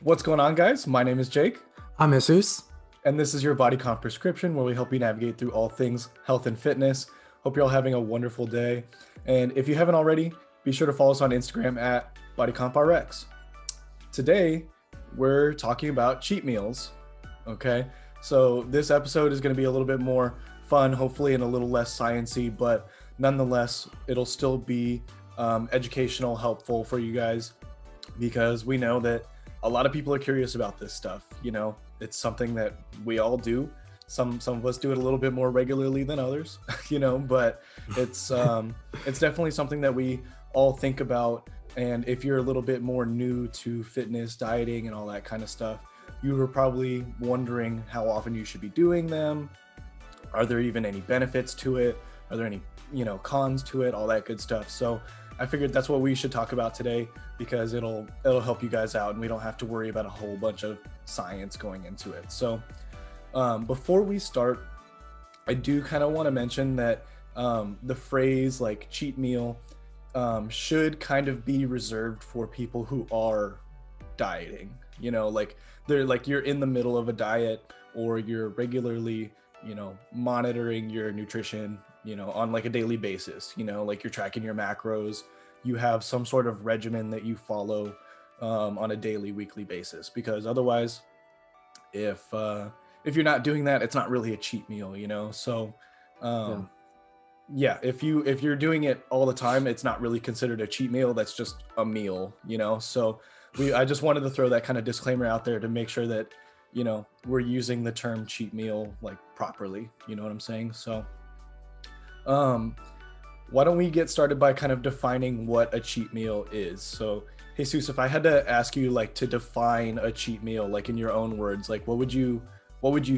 What's going on, guys? My name is Jake, I'm Jesus. and this is your Body Comp Prescription, where we help you navigate through all things health and fitness. Hope you're all having a wonderful day. And if you haven't already, be sure to follow us on Instagram at bodycomprx. Today, we're talking about cheat meals. Okay, so this episode is going to be a little bit more fun, hopefully, and a little less sciencey, but nonetheless, it'll still be educational, helpful for you guys, because we know that a lot of people are curious about this stuff. You know, it's something that we all do. Some of us do it a little bit more regularly than others, but it's definitely something that we all think about. And if you're a little bit more new to fitness, dieting, and all that kind of stuff, you were probably wondering how often you should be doing them. Are there even any benefits to it? Are there any, cons to it? All that good stuff. So I figured that's what we should talk about today, because it'll help you guys out and we don't have to worry about a whole bunch of science going into it. So before we start, I do kind of want to mention that the phrase like cheat meal should kind of be reserved for people who are dieting. Like they're like, you're in the middle of a diet, or you're regularly monitoring your nutrition on like a daily basis, like you're tracking your macros, you have some sort of regimen that you follow on a daily, weekly basis. Because otherwise, if you're not doing that, it's not really a cheat meal. So if you're doing it all the time, it's not really considered a cheat meal. That's just a meal. So I just wanted to throw that kind of disclaimer out there to make sure that we're using the term cheat meal like properly. You know what I'm saying? So why don't we get started by kind of defining what a cheat meal is? So Jesus, if I had to ask you like to define a cheat meal, like in your own words, like what would you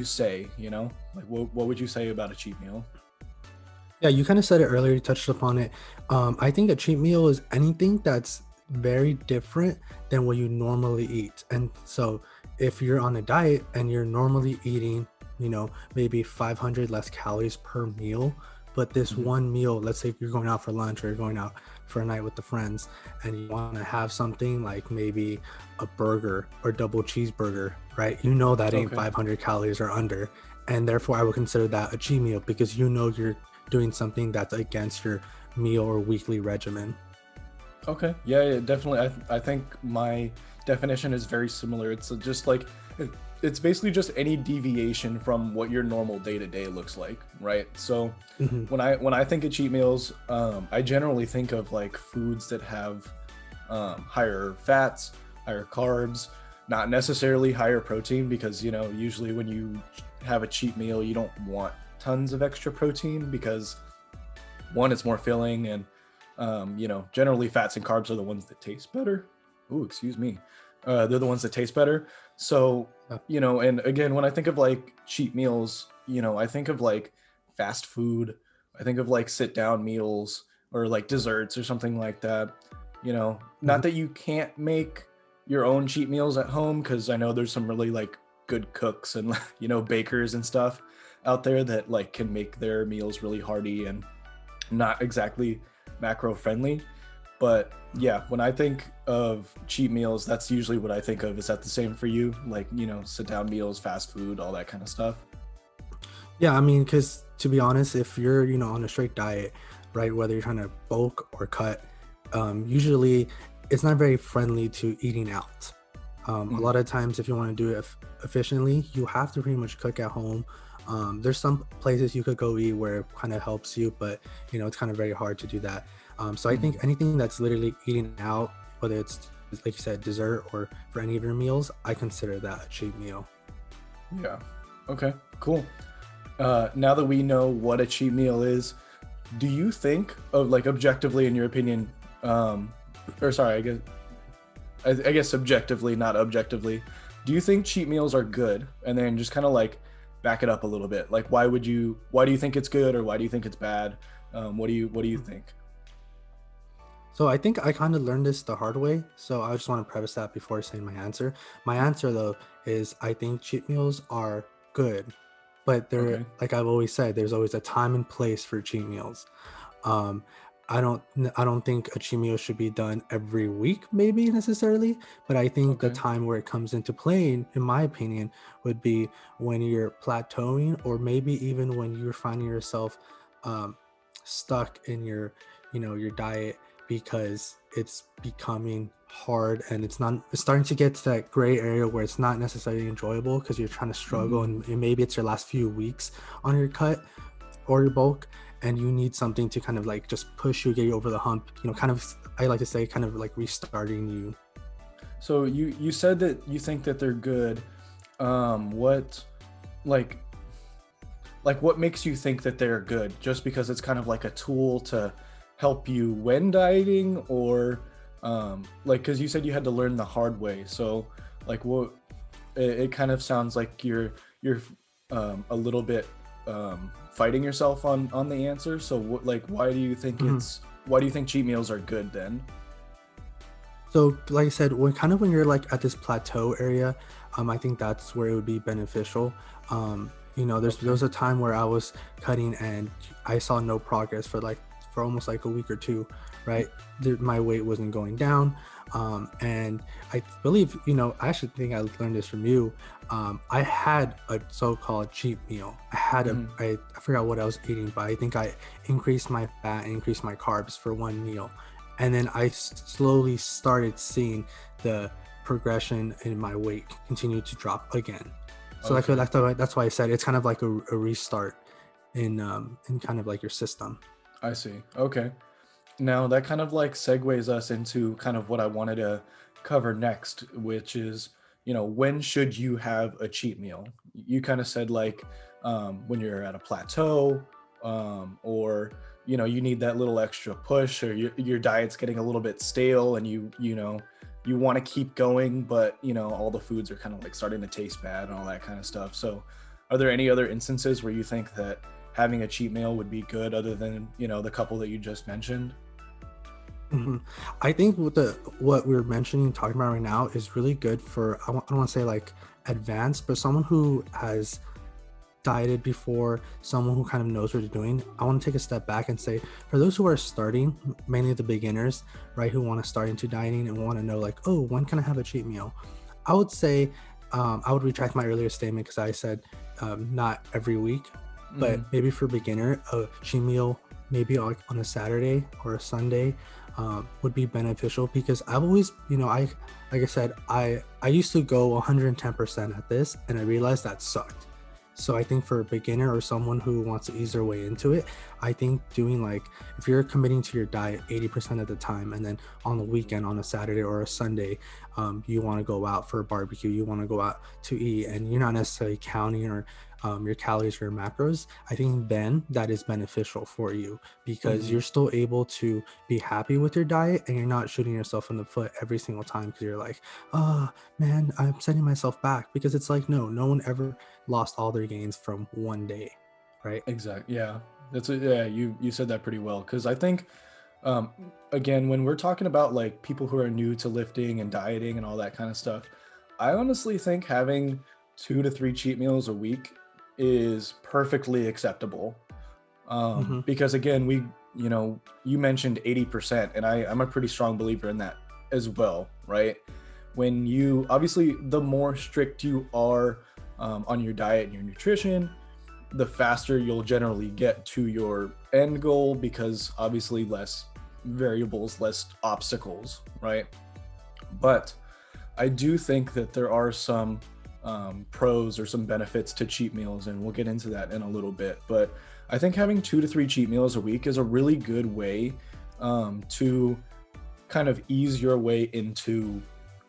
say? Like what would you say about a cheat meal? Yeah, you kind of said it earlier, you touched upon it. I think a cheat meal is anything that's very different than what you normally eat. And so if you're on a diet and you're normally eating, maybe 500 less calories per meal, but this one meal, let's say you're going out for lunch or you're going out for a night with the friends and you want to have something like maybe a burger or double cheeseburger, right? That ain't 500 calories or under. And therefore I would consider that a cheat meal, because you're doing something that's against your meal or weekly regimen. Okay. Yeah, definitely. I think my definition is very similar. It's just like, it's basically just any deviation from what your normal day-to-day looks like, right? So when I think of cheat meals, I generally think of like foods that have higher fats, higher carbs, not necessarily higher protein, because usually when you have a cheat meal, you don't want tons of extra protein, because one, it's more filling, and generally fats and carbs are the ones that taste better. Ooh, excuse me. They're the ones that taste better. So, and again, when I think of like cheat meals, I think of like fast food. I think of like sit down meals or like desserts or something like that. Not that you can't make your own cheat meals at home, because I know there's some really like good cooks and, bakers and stuff out there that like can make their meals really hearty and not exactly macro friendly. But yeah, when I think of cheat meals, that's usually what I think of. Is that the same for you? Like, sit down meals, fast food, all that kind of stuff? Yeah, I mean, because to be honest, if you're, on a straight diet, right, whether you're trying to bulk or cut, usually it's not very friendly to eating out. A lot of times, if you want to do it efficiently, you have to pretty much cook at home. There's some places you could go eat where it kind of helps you, but it's kind of very hard to do that. So I think anything that's literally eating out, whether it's like you said, dessert or for any of your meals, I consider that a cheat meal. Yeah. Okay, cool. Now that we know what a cheat meal is, do you think of like objectively, in your opinion, or sorry, I guess subjectively, not objectively, do you think cheat meals are good? And then just kind of like back it up a little bit. Like, why do you think it's good, or why do you think it's bad? What do you think? So I think I kind of learned this the hard way. So I just want to preface that before saying my answer. My answer though is I think cheat meals are good, but Okay. like I've always said, there's always a time and place for cheat meals. I don't think a cheat meal should be done every week, maybe necessarily, but I think the Okay. time where it comes into play, in my opinion, would be when you're plateauing, or maybe even when you're finding yourself um, stuck in your diet, because it's becoming hard and it's starting to get to that gray area where it's not necessarily enjoyable because you're trying to struggle, Mhm. and maybe it's your last few weeks on your cut or your bulk, and you need something to kind of like just push you, get you over the hump, kind of, I like to say, kind of like restarting you. So you said that you think that they're good. What like what makes you think that they're good? Just because it's kind of like a tool to help you when dieting, or like, because you said you had to learn the hard way. So like what it kind of sounds like you're a little bit fighting yourself on the answer. So what, like, Mhm. why do you think cheat meals are good then? So, like I said, when you're like at this plateau area, I think that's where it would be beneficial. There Okay. was a time where I was cutting and I saw no progress for almost like a week or two, right? My weight wasn't going down, and I believe, I actually think I learned this from you. I had a so-called cheat meal. Mhm. I forgot what I was eating, but I think I increased my fat and increased my carbs for one meal, and then I slowly started seeing the progression in my weight continue to drop again. So Okay. that's why I said it's kind of like a restart in kind of like your system. I see. Okay. Now that kind of like segues us into kind of what I wanted to cover next, which is, when should you have a cheat meal? You kind of said like when you're at a plateau, or you need that little extra push, or your diet's getting a little bit stale, and you want to keep going, but all the foods are kind of like starting to taste bad and all that kind of stuff. So, are there any other instances where you think that having a cheat meal would be good, other than the couple that you just mentioned? Mhm. I think what we're mentioning, talking about right now, is really good for, I don't want to say like advanced, but someone who has dieted before, someone who kind of knows what they're doing. I want to take a step back and say, for those who are starting, mainly the beginners, right, who want to start into dieting and want to know like, oh, when can I have a cheat meal? I would say, I would retract my earlier statement because I said not every week, but Hmm. maybe for beginner, a cheat meal maybe like on a Saturday or a Sunday would be beneficial, because I've always, like I said, I used to go 110% at this, and I realized that sucked. So I think for a beginner or someone who wants to ease their way into it, I think doing like, if you're committing to your diet 80% of the time, and then on the weekend, on a Saturday or a Sunday, you want to go out for a barbecue, you want to go out to eat, and you're not necessarily counting or your calories or your macros, I think then that is beneficial for you, because Hmm. you're still able to be happy with your diet, and you're not shooting yourself in the foot every single time because you're like, oh man, I'm setting myself back. Because it's like, no one ever lost all their gains from one day, right? Exactly. Yeah. Yeah. You said that pretty well, because I think, again, when we're talking about like people who are new to lifting and dieting and all that kind of stuff, I honestly think having 2 to 3 cheat meals a week is perfectly acceptable. Hmm. Because again, you mentioned 80%, and I'm a pretty strong believer in that as well, right? When you obviously, the more strict you are on your diet and your nutrition, the faster you'll generally get to your end goal, because obviously less variables, less obstacles, right? But I do think that there are some pros or some benefits to cheat meals, and we'll get into that in a little bit. But I think having 2 to 3 cheat meals a week is a really good way to kind of ease your way into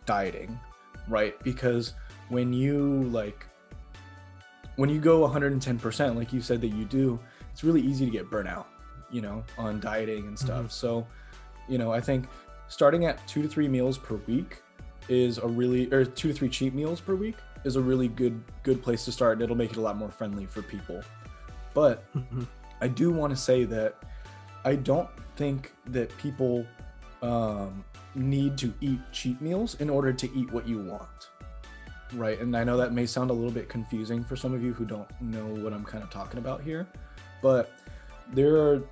dieting, right? Because when you like when you go 110%, like you said that you do, it's really easy to get burnt out, on dieting and Hmm. stuff. So, I think starting at 2 to 3 meals per week is a really, or 2 to 3 cheat meals per week is a really good place to start, and it'll make it a lot more friendly for people. But Hmm. I do want to say that I don't think that people need to eat cheat meals in order to eat what you want. Right. And I know that may sound a little bit confusing for some of you who don't know what I'm kind of talking about here, but there are,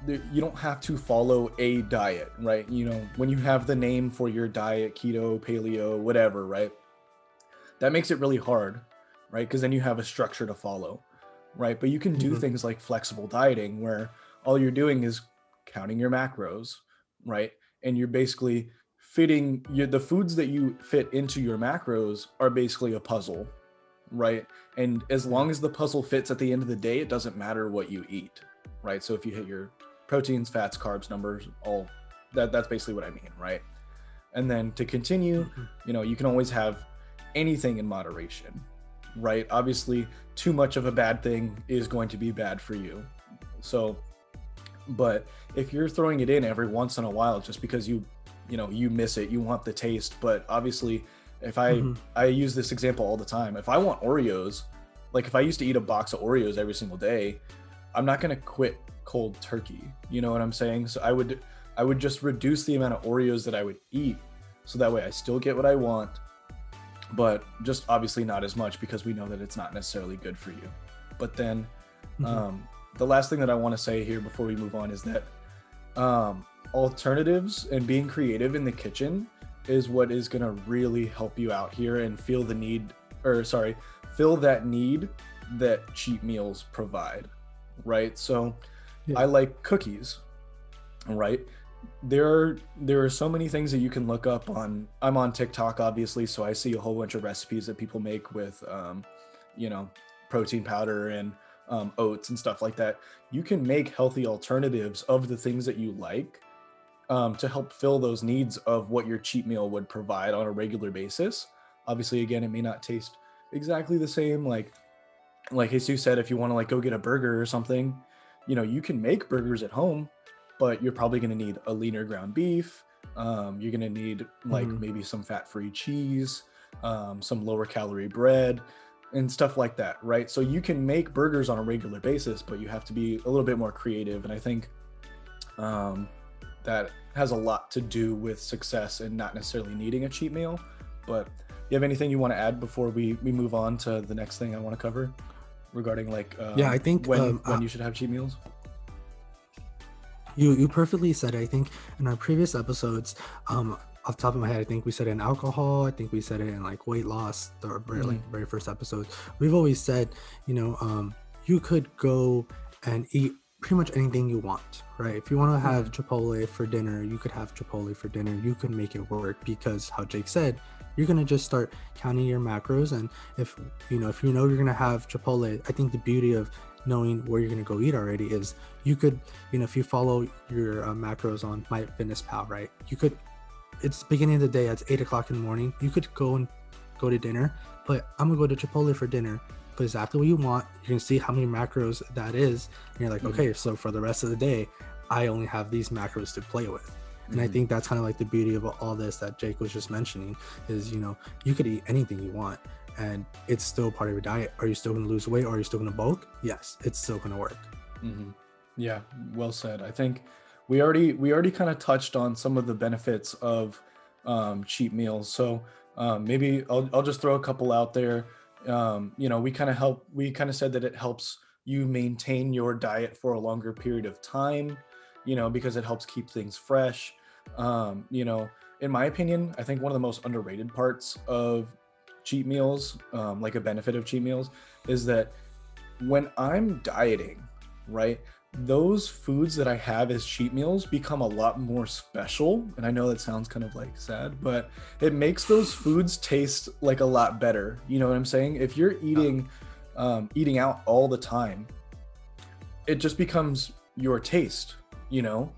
you don't have to follow a diet, right? You know, when you have the name for your diet, keto, paleo, whatever, right? That makes it really hard, right? Because then you have a structure to follow, right? But you can do Mhm. things like flexible dieting where all you're doing is counting your macros, right? And you're basically the foods that you fit into your macros are basically a puzzle, right? And as Yeah. long as the puzzle fits at the end of the day, it doesn't matter what you eat, right? So if you hit your proteins, fats, carbs, numbers, all that's basically what I mean, right? And then to continue, Mhm. you know, you can always have anything in moderation, right? Obviously, too much of a bad thing is going to be bad for you. So, but if you're throwing it in every once in a while just because you know, you miss it, you want the taste, but obviously if Mhm. I use this example all the time. If I want Oreos, like if I used to eat a box of Oreos every single day, I'm not going to quit cold turkey. You know what I'm saying? So I would just reduce the amount of Oreos that I would eat so that way I still get what I want, but just obviously not as much because we know that it's not necessarily good for you. But then Mhm. the last thing that I want to say here before we move on is that alternatives and being creative in the kitchen is what is going to really help you out here and feel the need, or sorry, fill that need that cheat meals provide, right? So I Yeah. like cookies, right? There are so many things that you can look up on. I'm on TikTok, obviously, so I see a whole bunch of recipes that people make with you know, protein powder and oats and stuff like that. You can make healthy alternatives of the things that you like, to help fill those needs of what your cheat meal would provide on a regular basis. Obviously, again, it may not taste exactly the same. Like Jesus said, if you want to like go get a burger or something, you know, you can make burgers at home, but you're probably going to need a leaner ground beef. You're going to need like Mhm. maybe some fat-free cheese, some lower calorie bread, and stuff like that, right? So you can make burgers on a regular basis, but you have to be a little bit more creative. And I think um, that has a lot to do with success and not necessarily needing a cheat meal. But you have anything you want to add before we move on to the next thing I want to cover regarding like Yeah, I think when you should have cheat meals? you perfectly said it. I think in our previous episodes, off the top of my head, I think we said it in alcohol. I think we said it in like weight loss, the very, Mm-hmm. like very first episode. We've always said, you know, you could go and eat pretty much anything you want, right? If you want to have Chipotle for dinner, you could have Chipotle for dinner. You could make it work because, how Jake said, you're gonna just start counting your macros, and if you know you're gonna have Chipotle, I think the beauty of knowing where you're gonna go eat already is you could, if you follow your macros on MyFitnessPal, right? You could, it's beginning of the day, it's 8 o'clock in the morning. You could go to dinner, but I'm gonna go to Chipotle for dinner. But exactly what you want, you're gonna see how many macros that is, and you're like, Mm-hmm. okay, so for the rest of the day, I only have these macros to play with. And I Mm-hmm. think that's kind of like the beauty of all this that Jake was just mentioning is, you could eat anything you want and it's still part of your diet. Are you still going to lose weight or are you still going to bulk? Yes, it's still going to work. Mm-hmm. Yeah, well said. I think we already kind of touched on some of the benefits of cheat meals. So maybe I'll just throw a couple out there. You know, we kind of said that it helps you maintain your diet for a longer period of time, you know, because it helps keep things fresh. You know, in my opinion, I think one of the most underrated parts of cheat meals, like a benefit of cheat meals, is that when I'm dieting, right, those foods that I have as cheat meals become a lot more special. And I know that sounds kind of like sad, but it makes those foods taste like a lot better. You know what I'm saying? If you're eating out all the time, it just becomes your taste, you know?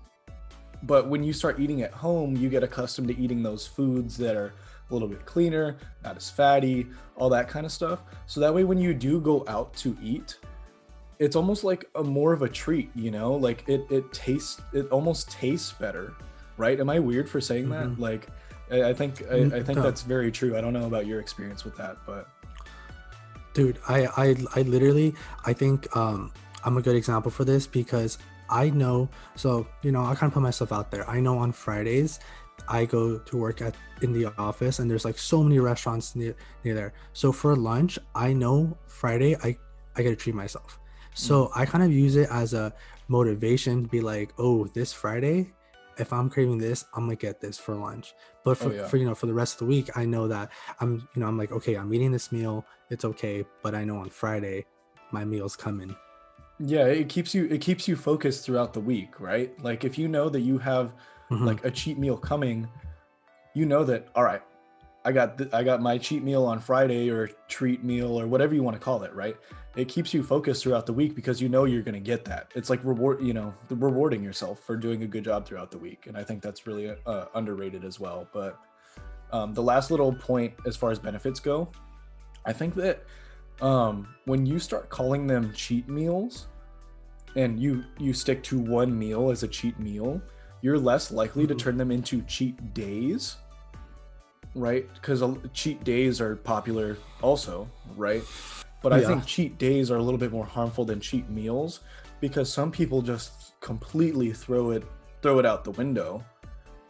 But when you start eating at home, you get accustomed to eating those foods that are a little bit cleaner, not as fatty, all that kind of stuff. So that way, when you do go out to eat, it's almost like a more of a treat, you know? Like it almost tastes better, right? Am I weird for saying Mm-hmm. that? Like, I think No, that's very true. I don't know about your experience with that, but dude, I literally, I think I'm a good example for this because I know, so I kind of put myself out there. I know on Fridays I go to work in the office and there's like so many restaurants near there. So for lunch, I know Friday I gotta treat myself. So I kind of use it as a motivation to be like, oh, this Friday, if I'm craving this, I'm gonna get this for lunch. But Oh yeah. for for the rest of the week, I know that I'm like, okay, I'm eating this meal, it's okay, but I know on Friday my meal's coming. Yeah, it keeps you focused throughout the week, right? Like if you know that you have Hmm. like a cheat meal coming, you know that all right, I got my cheat meal on Friday or treat meal or whatever you want to call it, right? It keeps you focused throughout the week because you know you're going to get that. It's like rewarding yourself for doing a good job throughout the week, and I think that's really underrated as well. But the last little point as far as benefits go, I think that when you start calling them cheat meals and you stick to one meal as a cheat meal, you're less likely to Hmm. turn them into cheat days, right? Because cheat days are popular also, right? But I Yeah. think cheat days are a little bit more harmful than cheat meals because some people just completely throw it out the window,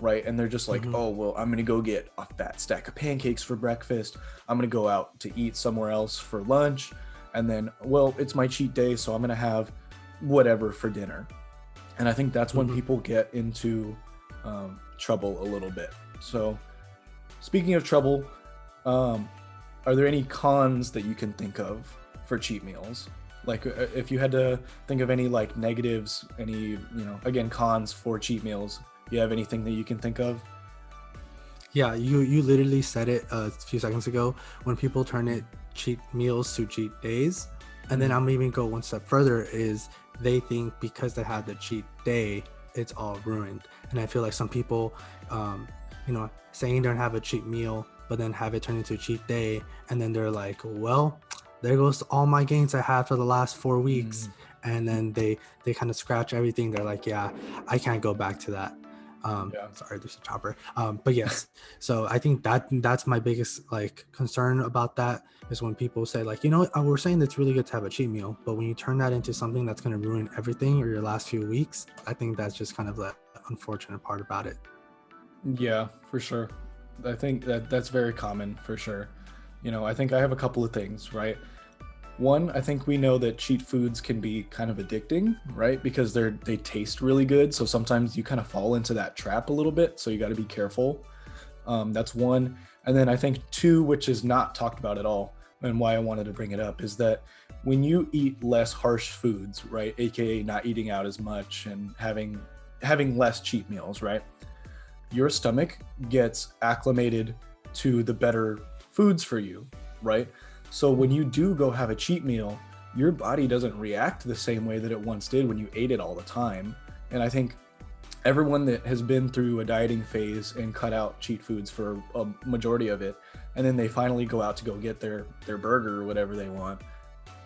right? And they're just like, Hmm. oh well, I'm gonna go get a fat stack of pancakes for breakfast. I'm gonna go out to eat somewhere else for lunch, and then well, it's my cheat day, so I'm gonna have whatever for dinner. And I think that's when Hmm. people get into trouble a little bit. So speaking of trouble, um, are there any cons that you can think of for cheat meals? Like if you had to think of any like negatives, any, again, cons for cheat meals, you have anything that you can think of? Yeah, you literally said it a few seconds ago. When people turn it cheat meals to cheat days, and then Mm-hmm. I'm even go one step further is they think because they had the cheat day, it's all ruined. And I feel like some people, saying they don't have a cheat meal, but then have it turn into a cheat day, and then they're like, well, there goes all my gains I had for the last 4 weeks, and then they kind of scratch everything. They're like, yeah, I can't go back to that. Yeah. Sorry, there's a chopper. But yes, so I think that's my biggest like concern about that is when people say like, we're saying it's really good to have a cheat meal, but when you turn that into something that's going to ruin everything or your last few weeks, I think that's just kind of the unfortunate part about it. Yeah, for sure. I think that's very common for sure. I think I have a couple of things, right? One, I think we know that cheat foods can be kind of addicting, right? Because they taste really good. So sometimes you kind of fall into that trap a little bit. So you got to be careful. That's one. And then I think two, which is not talked about at all, and why I wanted to bring it up, is that when you eat less harsh foods, right, aka not eating out as much and having less cheat meals, right, your stomach gets acclimated to the better foods for you, right? So when you do go have a cheat meal, your body doesn't react the same way that it once did when you ate it all the time. And I think everyone that has been through a dieting phase and cut out cheat foods for a majority of it, and then they finally go out to go get their burger or whatever they want,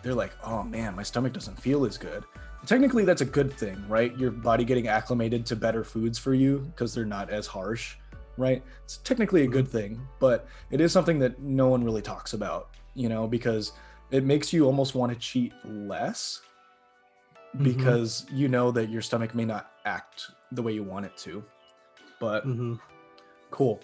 they're like, oh man, my stomach doesn't feel as good. Technically, that's a good thing, right? Your body getting acclimated to better foods for you because they're not as harsh, right? It's technically a Mhm. good thing, but it is something that no one really talks about, because it makes you almost want to cheat less Mhm. because you know that your stomach may not act the way you want it to. But Mhm. cool.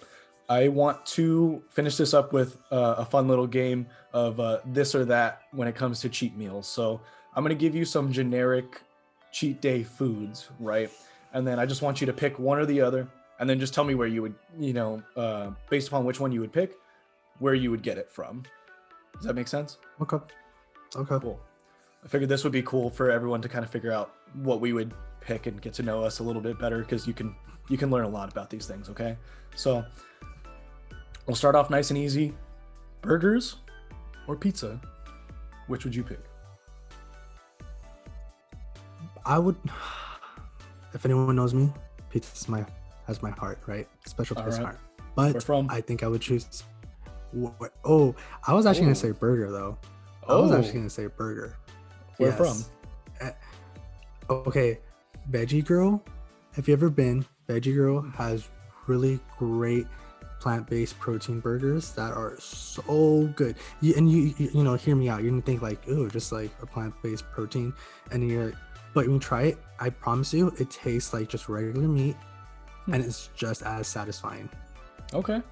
I want to finish this up with a fun little game of this or that when it comes to cheat meals. So I'm going to give you some generic cheat day foods, right? And then I just want you to pick one or the other, and then just tell me where you would, based upon which one you would pick, where you would get it from. Does that make sense? Okay. Okay. Cool. I figured this would be cool for everyone to kind of figure out what we would pick and get to know us a little bit better because you can learn a lot about these things. Okay, so we'll start off nice and easy. Burgers or pizza? Which would you pick? I would, if anyone knows me, pizza has my heart, right? Special All place right. heart. Where But from? I think I would choose. Oh, I was actually gonna Oh. say burger though. I was actually Oh. gonna say burger. Where from? Yes. Eh, Okay, Veggie Girl. Have you ever been? Veggie Girl has really great plant-based protein burgers that are so good. You hear me out. You're gonna think like, ooh, just like a plant-based protein, and but when you try it, I promise you, it tastes like just regular meat, and it's just as satisfying. Okay.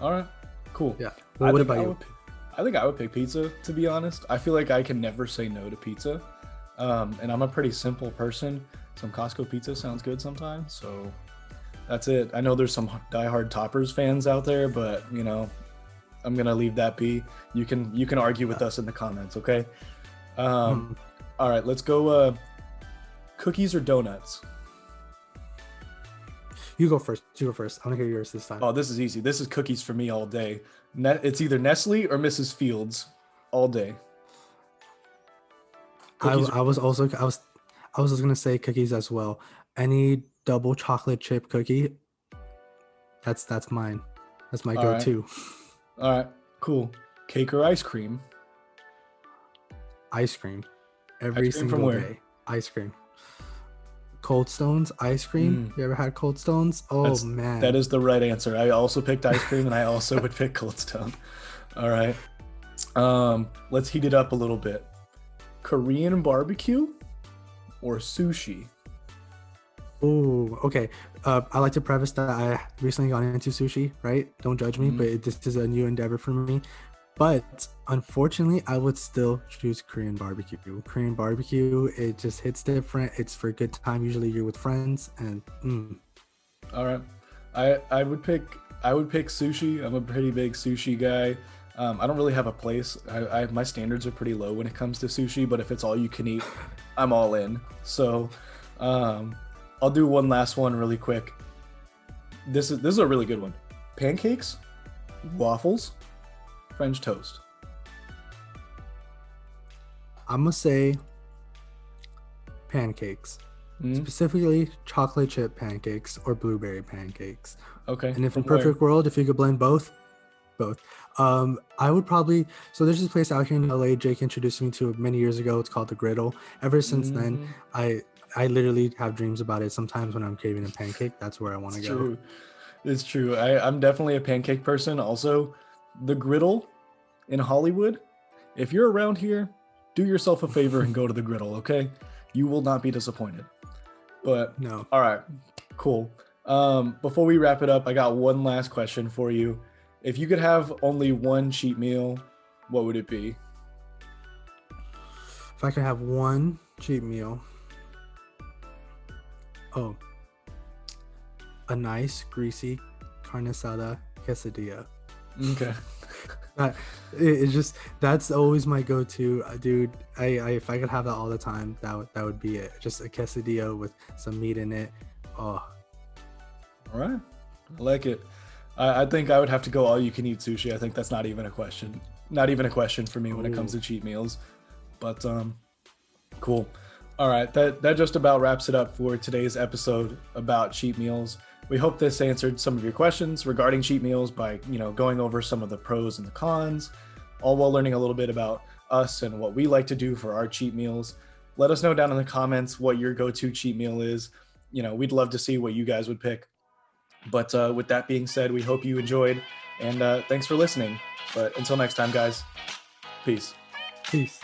All right. Cool. Yeah. I Well, what think about I you? would. I think I would pick pizza. To be honest, I feel like I can never say no to pizza. And I'm a pretty simple person. Some Costco pizza sounds good sometimes. So that's it. I know there's some diehard Toppers fans out there, but you know, I'm gonna leave that be. You can argue with us in the comments, okay? All right, let's go. Cookies or donuts? You go first. I want to hear yours this time. Oh, this is easy. This is cookies for me all day. It's either Nestle or Mrs. Fields all day. I was gonna say cookies as well. Any double chocolate chip cookie, that's mine. That's my go-to. All right, cool. Cake or ice cream? Ice cream. Every Ice cream from single where? day. Ice cream. Cold Stones ice cream. You ever had Cold Stones? Oh man. That is the right answer. I also picked ice cream, and I also would pick Cold Stone. All right. Let's heat it up a little bit. Korean barbecue or sushi? Oh, okay. I like to preface that I recently got into sushi, right? Don't judge me, but this is a new endeavor for me. But unfortunately, I would still choose Korean barbecue. Korean barbecue, it just hits different. It's for a good time. Usually you're with friends and All right. I would pick sushi. I'm a pretty big sushi guy. I don't really have a place. My standards are pretty low when it comes to sushi, but if it's all you can eat, I'm all in. So I'll do one last one really quick. This is a really good one. Pancakes, waffles, French toast. I'm gonna say pancakes. Specifically chocolate chip pancakes or blueberry pancakes. Okay. And if in perfect world, if you could blend both. I would probably, so there's this place out here in LA Jake introduced me to many years ago. It's called The Griddle. Ever since then, I literally have dreams about it. Sometimes when I'm craving a pancake, that's where I want to go. It's true. I'm definitely a pancake person. Also, The Griddle in Hollywood. If you're around here, do yourself a favor and go to The Griddle, okay? You will not be disappointed. But no. All right, cool. Before we wrap it up, I got one last question for you. If you could have only one cheat meal, what would it be? If I could have one cheat meal, a nice greasy carne asada quesadilla. Okay. It's just, that's always my go-to, dude. If I could have that all the time, that would be it. Just a quesadilla with some meat in it. Oh. All right, I like it. I think I would have to go all you can eat sushi. I think that's not even a question. Not even a question for me when it comes to cheat meals. But cool. All right, that just about wraps it up for today's episode about cheat meals. We hope this answered some of your questions regarding cheat meals by, going over some of the pros and the cons, all while learning a little bit about us and what we like to do for our cheat meals. Let us know down in the comments what your go-to cheat meal is. We'd love to see what you guys would pick. But with that being said, we hope you enjoyed, and thanks for listening. But until next time, guys, peace. Peace.